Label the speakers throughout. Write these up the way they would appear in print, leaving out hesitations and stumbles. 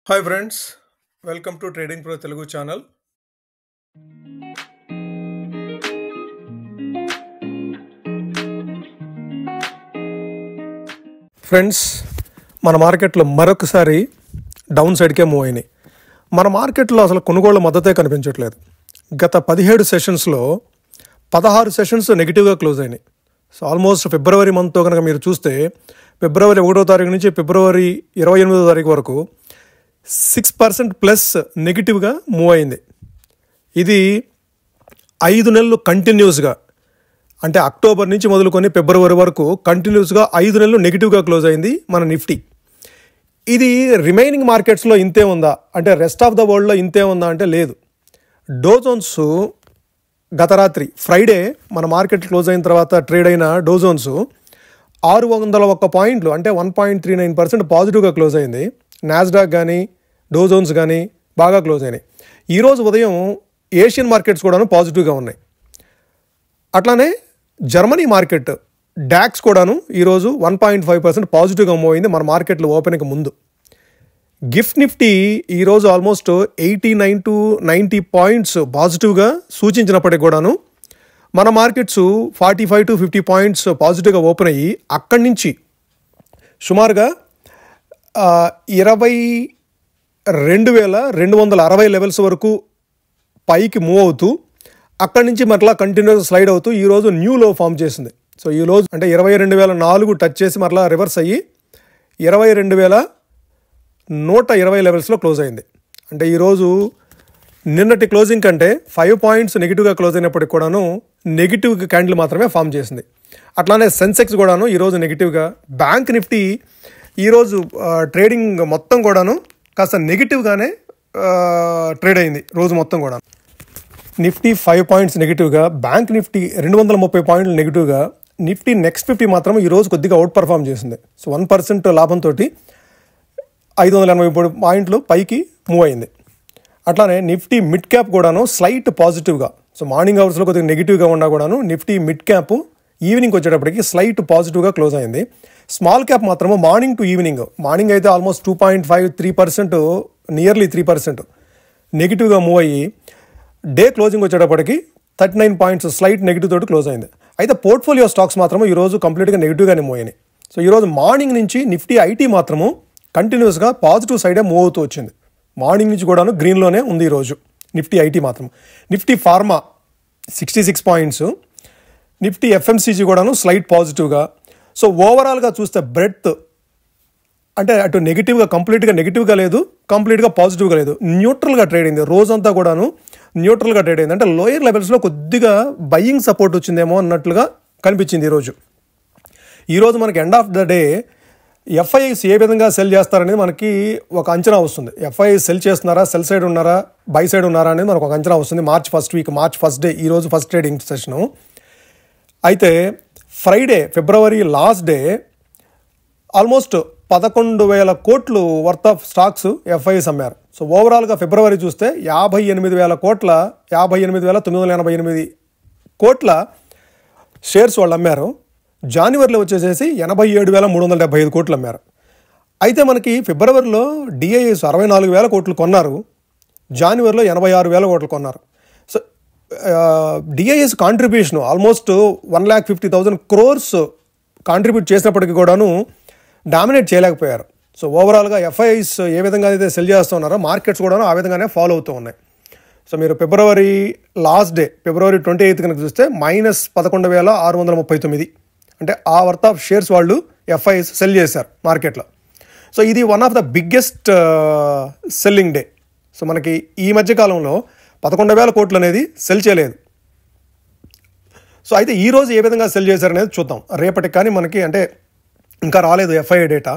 Speaker 1: Hi friends, welcome to trading pro Telugu channel. Friends, మన మార్కెట్లో మరొకసారి డౌన్ సైడ్కే మూవ్ అయినాయి. మన మార్కెట్లో అసలు కొనుగోళ్ల మద్దతే కనిపించట్లేదు. గత 17 సెషన్స్లో 16 సెషన్స్ నెగిటివ్గా క్లోజ్ అయినాయి. సో ఆల్మోస్ట్ ఫిబ్రవరి మంత్తో కనుక మీరు చూస్తే ఫిబ్రవరి 1వ తారీఖు నుంచి ఫిబ్రవరి 28వ తారీఖు వరకు 6% ప్లస్ నెగిటివ్గా మూవ్ అయింది. ఇది 5 నెలలు కంటిన్యూస్గా, అంటే అక్టోబర్ నుంచి మొదలుకొని ఫిబ్రవరి వరకు కంటిన్యూస్గా 5 నెలలు నెగిటివ్గా క్లోజ్ అయింది మన నిఫ్టీ. ఇది రిమైనింగ్ మార్కెట్స్లో ఇంతే ఉందా అంటే, రెస్ట్ ఆఫ్ ద వరల్డ్లో ఇంతే ఉందా అంటే లేదు. డో జోన్స్ గత రాత్రి ఫ్రైడే మన మార్కెట్ క్లోజ్ అయిన తర్వాత ట్రేడ్ అయిన డో జోన్స్ 601 పాయింట్లు, అంటే 1.39% పాజిటివ్గా క్లోజ్ అయింది. నాస్డాక్ కానీ డో జోన్స్ కానీ బాగా క్లోజ్ అయినాయి. ఈరోజు ఉదయం ఏషియన్ మార్కెట్స్ కూడాను పాజిటివ్గా ఉన్నాయి. అట్లానే జర్మనీ మార్కెట్ డాక్స్ కూడాను ఈరోజు 1.5% పాజిటివ్గా మూవ్ అయింది మన మార్కెట్లో ఓపెనింగ్ ముందు. గిఫ్ట్ నిఫ్టీ ఈరోజు ఆల్మోస్ట్ 89 to 90 పాయింట్స్ పాజిటివ్గా సూచించినప్పటికీ కూడాను మన మార్కెట్స్ 45 to 50 పాయింట్స్ పాజిటివ్గా ఓపెన్ అయ్యి అక్కడి నుంచి సుమారుగా 22,260 లెవెల్స్ వరకు పైకి మూవ్ అవుతూ అక్కడి నుంచి మరలా కంటిన్యూస్ స్లైడ్ అవుతూ ఈరోజు న్యూ లో ఫామ్ చేసింది. సో ఈరోజు అంటే 22,004 టచ్ చేసి మరలా రివర్స్ అయ్యి 22,120 లెవెల్స్లో క్లోజ్ అయింది. అంటే ఈరోజు నిన్నటి క్లోజింగ్ కంటే 5 పాయింట్స్ నెగిటివ్గా క్లోజ్ అయినప్పటికి కూడాను నెగిటివ్ క్యాండిల్ మాత్రమే ఫామ్ చేసింది. అట్లానే సెన్సెక్స్ కూడాను ఈరోజు నెగిటివ్గా, బ్యాంక్ నిఫ్టీ ఈరోజు ట్రేడింగ్ మొత్తం కూడాను కాస్త నెగిటివ్గానే ట్రేడ్ అయింది రోజు మొత్తం కూడా. నిఫ్టీ 5 పాయింట్స్ నెగిటివ్గా, బ్యాంక్ నిఫ్టీ 230 పాయింట్లు నెగిటివ్గా, నిఫ్టీ నెక్స్ట్ 50 మాత్రం ఈరోజు కొద్దిగా అవుట్ పర్ఫామ్ చేసింది. సో 1% లాభంతో 583 పాయింట్లు పైకి మూవ్ అయింది. అట్లానే నిఫ్టీ మిడ్ క్యాప్ కూడాను స్లైట్ పాజిటివ్గా, సో మార్నింగ్ అవర్స్లో కొద్దిగా నెగిటివ్గా ఉన్నా కూడాను నిఫ్టీ మిడ్ క్యాప్ ఈవినింగ్ వచ్చేటప్పటికి స్లైట్ పాజిటివ్గా క్లోజ్ అయింది. స్మాల్ క్యాప్ మాత్రము మార్నింగ్ టు మార్నింగ్ అయితే ఆల్మోస్ట్ 2.53%, నియర్లీ 3% నెగిటివ్గా మూవ్ అయ్యి డే క్లోజింగ్ వచ్చేటప్పటికి 39 పాయింట్స్ స్లైట్ నెగిటివ్ తోటి క్లోజ్ అయింది. అయితే పోర్ట్ఫోలియో స్టాక్స్ మాత్రము ఈరోజు కంప్లీట్గా నెగిటివ్గానే మూవ్ అయినాయి. సో ఈరోజు మార్నింగ్ నుంచి నిఫ్టీ ఐటీ మాత్రము కంటిన్యూస్గా పాజిటివ్ సైడే మూవ్ అవుతూ వచ్చింది. మార్నింగ్ నుంచి కూడాను గ్రీన్లోనే ఉంది ఈరోజు నిఫ్టీ ఐటీ మాత్రం. Nifty pharma 66 points, Nifty FMCG కూడాను స్లైట్ పాజిటివ్గా. సో ఓవరాల్గా చూస్తే బ్రెడ్త్ అంటే అటు నెగిటివ్గా కంప్లీట్గా నెగిటివ్గా లేదు, కంప్లీట్గా పాజిటివ్గా లేదు, న్యూట్రల్గా ట్రేడ్ అయింది. రోజంతా కూడాను న్యూట్రల్గా ట్రేడ్ అయింది. అంటే లోయర్ లెవెల్స్లో కొద్దిగా బయ్యింగ్ సపోర్ట్ వచ్చిందేమో అన్నట్లుగా కనిపించింది ఈరోజు మనకి end of the day FIIs ఏ విధంగా సెల్ చేస్తారనేది మనకి ఒక అంచనా వస్తుంది. ఎఫ్ఐఐ సెల్ చేస్తున్నారా, సెల్ సైడ్ ఉన్నారా, బై సైడ్ ఉన్నారా అనేది మనకు ఒక అంచనా వస్తుంది. మార్చ్ ఫస్ట్ డే ఈరోజు ఫస్ట్ ట్రేడింగ్ సెషను. అయితే Friday February last day almost 11,000 కోట్లు వర్త్ ఆఫ్ స్టాక్స్ ఎఫ్ఐఐస్ అమ్మారు. సో ఓవరాల్గా ఫిబ్రవరి చూస్తే 58,988 కోట్ల షేర్స్ వాళ్ళు అమ్మారు. జనవరిలో వచ్చేసేసి 87,375 కోట్లు అమ్మారు. అయితే మనకి ఫిబ్రవరిలో డిఐఎస్ 64,000 కోట్లు కొన్నారు, జనవరిలో 86,000 కోట్లు కొన్నారు. So DIIs contribution almost 1,50,000 crores contribute చేసినప్పటికీ కూడాను డామినేట్ చేయలేకపోయారు. సో ఓవరాల్గా ఎఫ్ఐఐస్ ఏ విధంగా అయితే సెల్ చేస్తున్నారో మార్కెట్స్ కూడా ఆ విధంగానే ఫాలో అవుతూ ఉన్నాయి. సో మీరు ఫిబ్రవరి లాస్ట్ డే ఫిబ్రవరి 28 కనుక చూస్తే -11,639, అంటే ఆ వర్త్ ఆఫ్ షేర్స్ వాళ్ళు ఎఫ్ఐఐస్ సెల్ చేశారు మార్కెట్లో. సో ఇది one of the biggest selling day. So మనకి ఈ మధ్యకాలంలో 11,000 కోట్లు అనేది సెల్ చేయలేదు. సో అయితే ఈరోజు ఏ విధంగా సెల్ చేశారనేది చూద్దాం రేపటికి. కానీ మనకి అంటే ఇంకా రాలేదు ఎఫ్ఐఐ డేటా,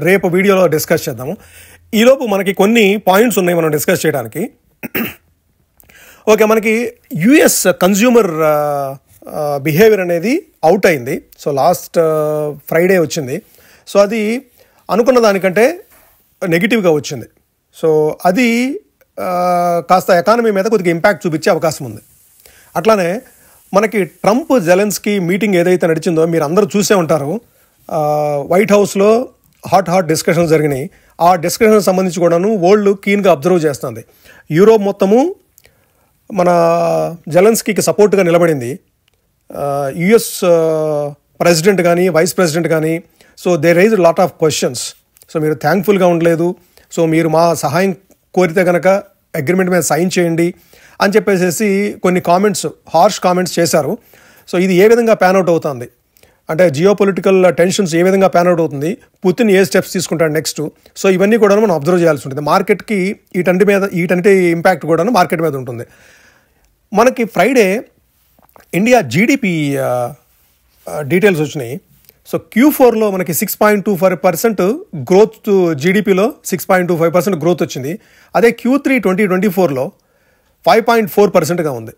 Speaker 1: రేపు వీడియోలో డిస్కస్ చేద్దాము. ఈలోపు మనకి కొన్ని పాయింట్స్ ఉన్నాయి మనం డిస్కస్ చేయడానికి. ఓకే, మనకి యుఎస్ కన్జ్యూమర్ బిహేవియర్ అనేది అవుట్ అయింది. సో లాస్ట్ ఫ్రైడే వచ్చింది. సో అది అనుకున్న దానికంటే నెగిటివ్గా వచ్చింది. సో అది కాస్త ఎకానమీ మీద కొద్దిగా ఇంపాక్ట్ చూపించే అవకాశం ఉంది. అట్లానే మనకి ట్రంప్ జెలెన్స్కీ మీటింగ్ ఏదైతే నడిచిందో మీరు అందరూ చూసే ఉంటారు. వైట్ హౌస్లో హాట్ డిస్కషన్స్ జరిగినాయి. ఆ డిస్కషన్ సంబంధించి కూడాను వరల్డ్ కీన్గా అబ్జర్వ్ చేస్తుంది. యూరోప్ మొత్తము మన జెలెన్స్కీకి సపోర్ట్గా నిలబడింది. యుఎస్ ప్రెసిడెంట్ కానీ వైస్ ప్రెసిడెంట్ కానీ so they raise lot of questions. So మీరు థ్యాంక్ఫుల్గా ఉండలేదు, సో మీరు మా సహాయం కోరితే కనుక అగ్రిమెంట్ మీద సైన్ చేయండి అని చెప్పేసి కొన్ని కామెంట్స్, హార్ష్ కామెంట్స్ చేశారు. సో ఇది ఏ విధంగా ప్యాన్ అవుట్ అవుతుంది అంటే జియో పొలిటికల్ టెన్షన్స్ ఏ విధంగా ప్యాన్ అవుట్ అవుతుంది, పుతిన్ ఏ స్టెప్స్ తీసుకుంటాడు నెక్స్ట్, సో ఇవన్నీ కూడా మనం అబ్జర్వ్ చేయాల్సి ఉంటుంది. మార్కెట్కి వీటంటి ఇంపాక్ట్ కూడా మార్కెట్ మీద ఉంటుంది. మనకి ఫ్రైడే ఇండియా జీడిపి డీటెయిల్స్ వచ్చినాయి. సో Q4లో మనకి 6.25% గ్రోత్, జీడిపిలో 6.25% గ్రోత్ వచ్చింది. అదే Q3 2024లో 5.4%గా ఉంది.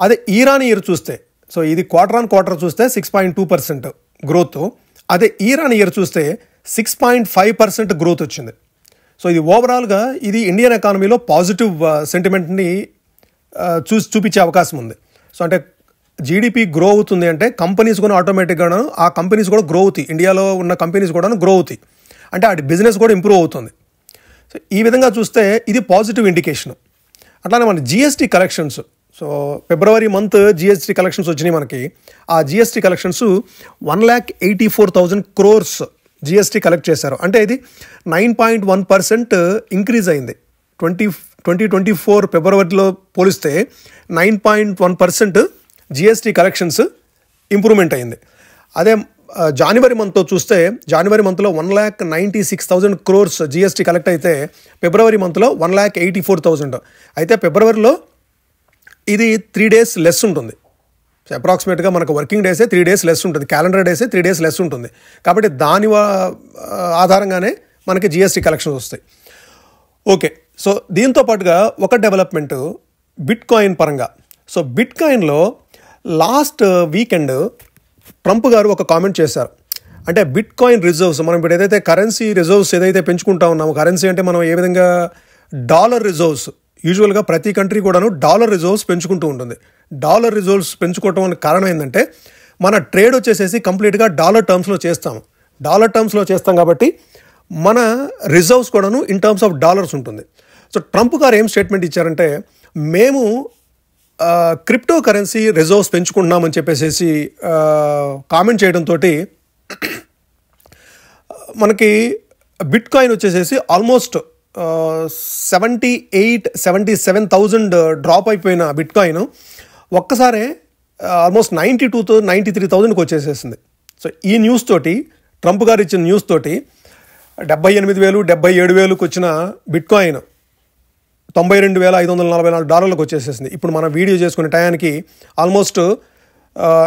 Speaker 1: అదే ఇరాన్ ఇయర్ చూస్తే, సో ఇది క్వార్టర్ ఆన్ క్వార్టర్ చూస్తే 6.2% గ్రోత్, అదే ఇరాన్ ఇయర్ చూస్తే 6.5% గ్రోత్ వచ్చింది. సో ఇది ఓవరాల్గా ఇది ఇండియన్ ఎకానమీలో పాజిటివ్ సెంటిమెంట్ని చూపించే అవకాశం ఉంది. సో అంటే జీడిపి గ్రో అవుతుంది అంటే కంపెనీస్ కూడా ఆటోమేటిక్గాను ఆ కంపెనీస్ కూడా గ్రో అవుతాయి, ఇండియాలో ఉన్న కంపెనీస్ కూడా గ్రో అవుతాయి, అంటే వాటి బిజినెస్ కూడా ఇంప్రూవ్ అవుతుంది. సో ఈ విధంగా చూస్తే ఇది పాజిటివ్ ఇండికేషన్. అట్లానే మన GST collections, so February month GST collections వచ్చినాయి మనకి. ఆ GST collections 1,84,000 crores GST collect చేశారు. అంటే ఇది 9.1% ఇంక్రీజ్ అయింది. 2024 ఫిబ్రవరిలో పోలిస్తే 9.1% జిఎస్టీ కలెక్షన్స్ ఇంప్రూవ్మెంట్ అయింది. అదే జనవరి మంత్తో చూస్తే జనవరి మంత్లో 1,96,000 crores జిఎస్టీ కలెక్ట్ అయితే ఫిబ్రవరి మంత్లో 1,84,000. అయితే ఫిబ్రవరిలో ఇది 3 days లెస్ ఉంటుంది. అప్రాక్సిమేట్గా మనకు వర్కింగ్ డేసే 3 days లెస్ ఉంటుంది, క్యాలెండర్ డేసే 3 days లెస్ ఉంటుంది. కాబట్టి దాని ఆధారంగానే మనకి జిఎస్టీ కలెక్షన్స్ వస్తాయి. ఓకే, సో దీంతో పాటుగా ఒక డెవలప్మెంట్ బిట్ కాయిన్ పరంగా. సో బిట్ కాయిన్లో లాస్ట్ వీకెండ్ ట్రంప్ గారు ఒక కామెంట్ చేశారు. అంటే బిట్ కాయిన్ రిజర్వ్స్, మనం ఇప్పుడు ఏదైతే కరెన్సీ రిజర్వ్స్ ఏదైతే పెంచుకుంటా ఉన్నామో, కరెన్సీ అంటే మనం ఏ విధంగా డాలర్ రిజర్వ్స్, యూజువల్గా ప్రతి కంట్రీ కూడాను డాలర్ రిజర్వ్స్ పెంచుకుంటూ ఉంటుంది. డాలర్ రిజర్వ్స్ పెంచుకోవటం కారణం ఏంటంటే మన ట్రేడ్ వచ్చేసేసి కంప్లీట్గా డాలర్ టర్మ్స్లో చేస్తాము. డాలర్ టర్మ్స్లో చేస్తాం కాబట్టి మన రిజర్వ్స్ కూడాను ఇన్ టర్మ్స్ ఆఫ్ డాలర్స్ ఉంటుంది. సో ట్రంప్ గారు ఏం స్టేట్మెంట్ ఇచ్చారంటే, మేము క్రిప్టో కరెన్సీ రిజర్వ్స్ పెంచుకుంటున్నామని చెప్పేసి కామెంట్ చేయడంతో మనకి బిట్ కాయిన్ వచ్చేసేసి ఆల్మోస్ట్ 77,000 డ్రాప్ అయిపోయిన బిట్ కాయిన్ ఒక్కసారే ఆల్మోస్ట్ 93,000కి వచ్చేసేసింది. సో ఈ న్యూస్ తోటి, ట్రంప్ గారు ఇచ్చిన న్యూస్ తోటి 78,000 77,000కి వచ్చిన బిట్ కాయిన్ $92,544 వచ్చేసేసింది. ఇప్పుడు మనం వీడియో చేసుకునే టయానికి ఆల్మోస్ట్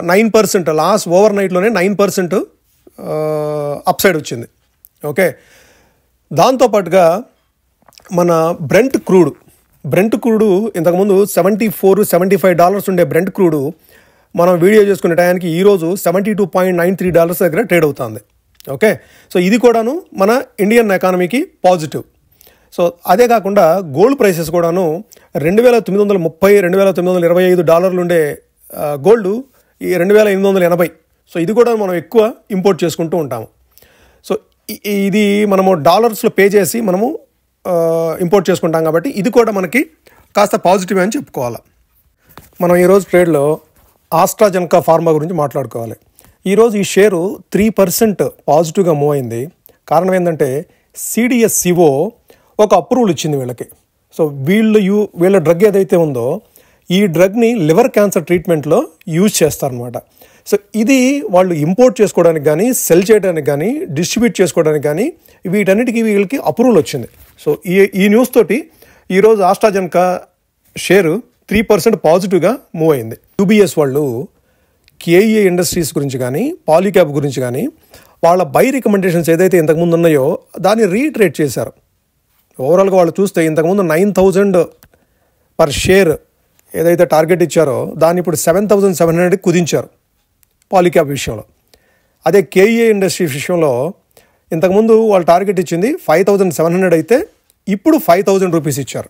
Speaker 1: 9%, లాస్ట్ ఓవర్ నైట్లోనే 9% అప్సైడ్ వచ్చింది. ఓకే, దాంతోపాటుగా మన బ్రెంట్ క్రూడ్ ఇంతకుముందు $74-75 ఉండే బ్రెంట్ క్రూడ్ మనం వీడియో చేసుకునే టయానికి ఈరోజు $72.93 దగ్గర ట్రేడ్ అవుతుంది. ఓకే, సో ఇది కూడాను మన ఇండియన్ ఎకానమీకి పాజిటివ్. సో అదే కాకుండా గోల్డ్ ప్రైసెస్ కూడాను $2,930-2,925 ఉండే గోల్డ్ ఈ 2,880. సో ఇది కూడా మనం ఎక్కువ ఇంపోర్ట్ చేసుకుంటూ ఉంటాము. సో ఇది మనము డాలర్స్లో పే చేసి మనము ఇంపోర్ట్ చేసుకుంటాం కాబట్టి ఇది కూడా మనకి కాస్త పాజిటివ్ అని చెప్పుకోవాలి. మనం ఈరోజు ట్రేడ్లో ఆస్ట్రాజెనకా ఫార్మా గురించి మాట్లాడుకోవాలి. ఈరోజు ఈ షేరు 3% పాజిటివ్గా మూవ్ అయింది. కారణం ఏంటంటే CDSCO ఒక అప్రూవల్ ఇచ్చింది వీళ్ళకి. సో వీళ్ళ డ్రగ్ ఏదైతే ఉందో ఈ డ్రగ్ని లివర్ క్యాన్సర్ ట్రీట్మెంట్లో యూజ్ చేస్తారనమాట. సో ఇది వాళ్ళు ఇంపోర్ట్ చేసుకోవడానికి కానీ, సెల్ చేయడానికి కానీ, డిస్ట్రిబ్యూట్ చేసుకోవడానికి కానీ వీటన్నిటికీ వీళ్ళకి అప్రూవల్ వచ్చింది. సో ఈ న్యూస్ తోటి ఈరోజు ఆస్ట్రాజెనకా షేరు 3% పాజిటివ్గా మూవ్ అయింది. UBS వాళ్ళు KEA ఇండస్ట్రీస్ గురించి కానీ, పాలీక్యాబ్ గురించి కానీ వాళ్ళ బై రికమెండేషన్స్ ఏదైతే ఇంతకుముందు ఉన్నాయో దాన్ని రీట్రేట్ చేశారు. ఓవరాల్గా వాళ్ళు చూస్తే ఇంతకుముందు 9,000 పర్ షేర్ ఏదైతే టార్గెట్ ఇచ్చారో దాన్ని ఇప్పుడు 7,700 కుదించారు పాలీక్యాబ్ విషయంలో. అదే KEA ఇండస్ట్రీస్ విషయంలో ఇంతకుముందు వాళ్ళు టార్గెట్ ఇచ్చింది 5,700 అయితే ఇప్పుడు 5,000 రూపీస్ ఇచ్చారు.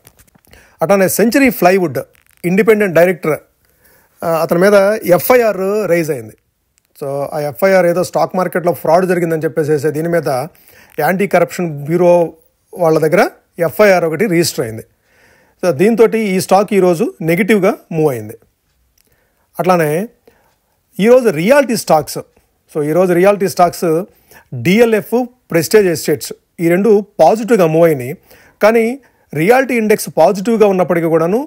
Speaker 1: అట్లానే సెంచరీ ప్లైవుడ్ ఇండిపెండెంట్ డైరెక్టర్ అతని మీద FIR రైజ్ అయింది. సో ఆ FIR ఏదో స్టాక్ మార్కెట్లో ఫ్రాడ్ జరిగిందని చెప్పేసి దీని మీద యాంటీ కరప్షన్ బ్యూరో వాళ్ళ దగ్గర ఎఫ్ఐఆర్ ఒకటి రిజిస్టర్ అయింది. సో దీంతో ఈ స్టాక్ ఈరోజు నెగిటివ్గా మూవ్ అయింది. అట్లానే ఈరోజు రియాలిటీ స్టాక్స్, సో ఈరోజు reality stocks DLF, prestige estates ఈ రెండు పాజిటివ్గా మూవ్ అయినాయి. కానీ రియాలిటీ ఇండెక్స్ పాజిటివ్గా ఉన్నప్పటికీ కూడాను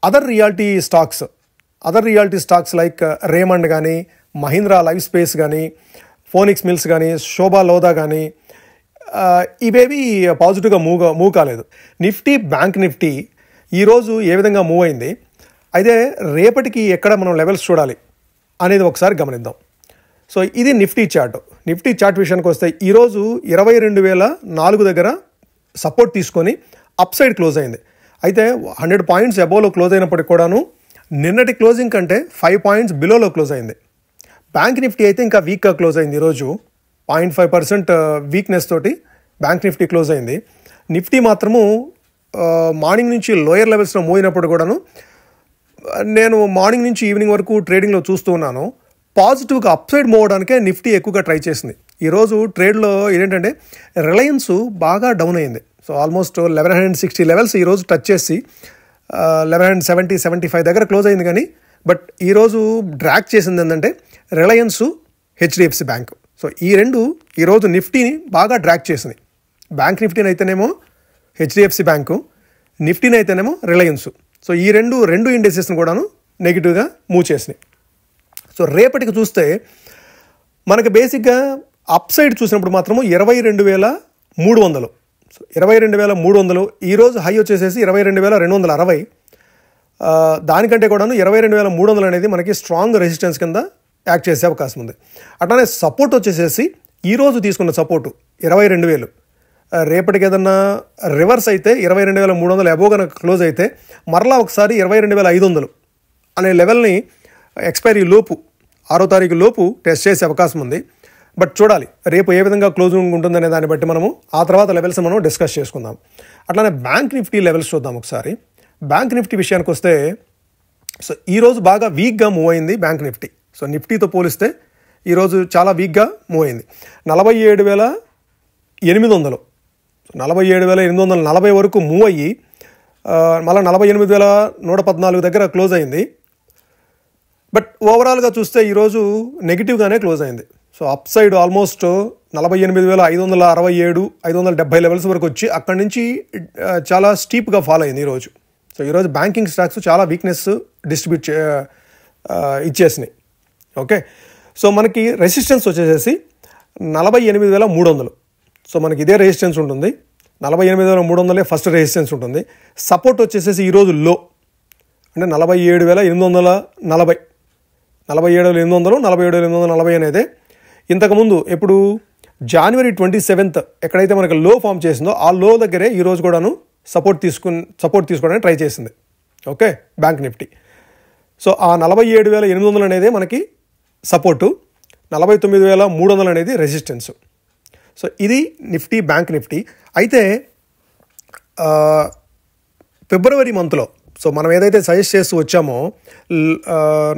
Speaker 1: other reality stocks like Raymond కానీ, మహీంద్రా లైఫ్ స్పేస్ కానీ, ఫోనిక్స్ మిల్స్ కానీ, శోభా లోదా కానీ ఇవేవి పాజిటివ్గా మూవ్ కాలేదు. నిఫ్టీ, బ్యాంక్ నిఫ్టీ ఈరోజు ఏ విధంగా మూవ్ అయింది, అయితే రేపటికి ఎక్కడ మనం లెవెల్స్ చూడాలి అనేది ఒకసారి గమనిద్దాం. సో ఇది నిఫ్టీ చార్ట్ విషయానికి వస్తే ఈరోజు 22,004 దగ్గర సపోర్ట్ తీసుకొని అప్ సైడ్ క్లోజ్ అయింది. అయితే 100 పాయింట్స్ అబోవ్లో క్లోజ్ అయినప్పటికి కూడాను నిన్నటి క్లోజింగ్ కంటే 5 పాయింట్స్ బిలోలో క్లోజ్ అయింది. బ్యాంక్ నిఫ్టీ అయితే ఇంకా వీక్గా క్లోజ్ అయింది. ఈరోజు 0.5% వీక్నెస్ తోటి బ్యాంక్ నిఫ్టీ క్లోజ్ అయింది. నిఫ్టీ మాత్రము మార్నింగ్ నుంచి లోయర్ లెవెల్స్లో మూవ్ అయినప్పుడు కూడాను నేను మార్నింగ్ నుంచి ఈవినింగ్ వరకు ట్రేడింగ్లో చూస్తూ ఉన్నాను, పాజిటివ్గా అప్ సైడ్ మూవ్ అవడానికే నిఫ్టీ ఎక్కువగా ట్రై చేసింది. ఈరోజు ట్రేడ్లో ఏంటంటే రిలయన్స్ బాగా డౌన్ అయింది. సో ఆల్మోస్ట్ 1160 లెవెల్స్ ఈరోజు టచ్ చేసి 1170-75 దగ్గర క్లోజ్ అయింది. కానీ బట్ ఈరోజు డ్రాక్ చేసింది ఏంటంటే రిలయన్స్, హెచ్డిఎఫ్సి బ్యాంక్. సో ఈ రెండు ఈరోజు నిఫ్టీని బాగా డ్రాక్ చేసినాయి. బ్యాంక్ నిఫ్టీని అయితేనేమో హెచ్డిఎఫ్సి బ్యాంకు, నిఫ్టీని అయితేనేమో రిలయన్స్. సో ఈ రెండు ఇండెక్సెస్ని కూడాను నెగిటివ్గా మూవ్ చేసినాయి. సో రేపటికి చూస్తే మనకి బేసిక్గా అప్ సైడ్ చూసినప్పుడు మాత్రము 22,300. సో 22,300 ఈరోజు హై వచ్చేసేసి 22,260. దానికంటే కూడాను 22,300 అనేది మనకి స్ట్రాంగ్ రెసిస్టెన్స్ కింద యాక్ట్ చేసే అవకాశం ఉంది. అట్లానే సపోర్ట్ వచ్చేసేసి ఈరోజు తీసుకున్న సపోర్టు 22,000. రేపటికి ఏదన్నా రివర్స్ అయితే 22,300 అబోవ్ కనుక క్లోజ్ అయితే మరలా ఒకసారి 22,500 అనే లెవెల్ని ఎక్స్పైరీ లోపు 6వ తారీఖు లోపు టెస్ట్ చేసే అవకాశం ఉంది. బట్ చూడాలి రేపు ఏ విధంగా క్లోజింగ్ ఉంటుందనే దాన్ని బట్టి మనము ఆ తర్వాత లెవెల్స్ మనం డిస్కస్ చేసుకుందాం. అట్లానే బ్యాంక్ నిఫ్టీ లెవెల్స్ చూద్దాం ఒకసారి. బ్యాంక్ నిఫ్టీ విషయానికి వస్తే సో ఈరోజు బాగా వీక్గా మూవ్ అయింది బ్యాంక్ నిఫ్టీ. సో నిఫ్టీతో పోలిస్తే ఈరోజు చాలా వీక్గా మూవ్ అయింది. 47,800, 47,840 వరకు మూవ్ అయ్యి మళ్ళీ 48,114 దగ్గర క్లోజ్ అయింది. బట్ ఓవరాల్గా చూస్తే ఈరోజు నెగిటివ్గానే క్లోజ్ అయింది. So up side almost 48,567, 570 levels వరకు వచ్చి అక్కడి నుంచి చాలా స్టీప్గా ఫాలో అయింది ఈరోజు. సో ఈరోజు బ్యాంకింగ్ స్టాక్స్ చాలా వీక్నెస్ డిస్ట్రిబ్యూట్ ఇచ్చేసినాయి. ఓకే, సో మనకి రెసిస్టెన్స్ వచ్చేసేసి 48,300. సో మనకి ఇదే రెసిస్టెన్స్ ఉంటుంది, 48,300 ఫస్ట్ రెసిస్టెన్స్ ఉంటుంది. సపోర్ట్ వచ్చేసేసి ఈరోజు లో అంటే 47,840, 47,800, 47,840 అనేది ఇంతకుముందు ఎప్పుడు January 27th ఎక్కడైతే మనకు లో ఫామ్ చేసిందో ఆ లో దగ్గరే ఈరోజు కూడాను సపోర్ట్ తీసుకోవడానికి ట్రై చేసింది. Okay, bank Nifty. సో ఆ 47,800 అనేది మనకి సపోర్టు, 49,300 అనేది రెసిస్టెన్స్. సో ఇది నిఫ్టీ, బ్యాంక్ నిఫ్టీ. అయితే ఫిబ్రవరి మంత్లో సో మనం ఏదైతే సజెస్ట్ చేస్తూ వచ్చామో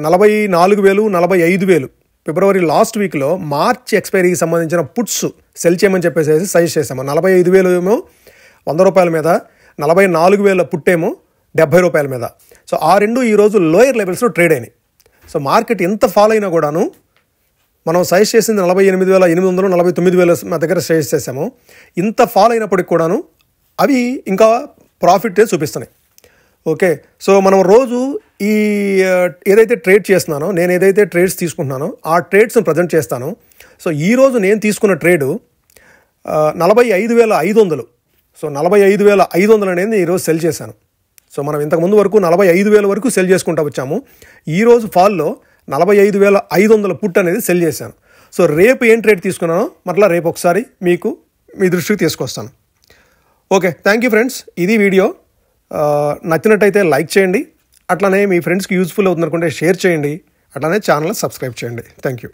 Speaker 1: 44,000, 45,000 ఫిబ్రవరి లాస్ట్ వీక్లో మార్చ్ ఎక్స్పైరీకి సంబంధించిన పుట్స్ సెల్ చేయమని చెప్పేసి సజెస్ట్ చేసాము. 45,000 ఏమో ₹100 మీద, 44,000 పుట్టేమో ₹70 మీద. సో ఆ రెండు ఈరోజు లోయర్ లెవెల్స్లో ట్రేడ్ అయినాయి. సో మార్కెట్ ఎంత ఫాలో అయినా కూడాను మనం సజెస్ట్ చేసింది 48,800, 49,000 దగ్గర సజెస్ట్ చేసాము. ఇంత ఫాలో అయినప్పటికి కూడాను అవి ఇంకా ప్రాఫిట్ చూపిస్తున్నాయి. ఓకే, సో మనం రోజు ఈ ఏదైతే ట్రేడ్ చేస్తున్నానో, నేను ఏదైతే ట్రేడ్స్ తీసుకుంటున్నానో ఆ ట్రేడ్స్ని ప్రజెంట్ చేస్తాను. సో ఈరోజు నేను తీసుకున్న ట్రేడు 45,500. సో 45,500 అనేది ఈరోజు సెల్ చేశాను. సో మనం ఇంతకుముందు వరకు 45,000 వరకు సెల్ చేసుకుంటూ వచ్చాము. ఈరోజు ఫాల్లో 45,500 పుట్ అనేది సెల్ చేశాను. సో రేపు ఏం ట్రేడ్ తీసుకున్నానో మరలా రేపు ఒకసారి మీ దృష్టికి తీసుకొస్తాను. Okay, thank you friends. ఇది వీడియో నచ్చినట్టయితే లైక్ చేయండి, అట్లానే మీ ఫ్రెండ్స్కి యూజ్ఫుల్ అవుతుంది అనుకుంటే షేర్ చేయండి, అట్లానే ఛానల్ సబ్స్క్రైబ్ చేయండి. Thank you.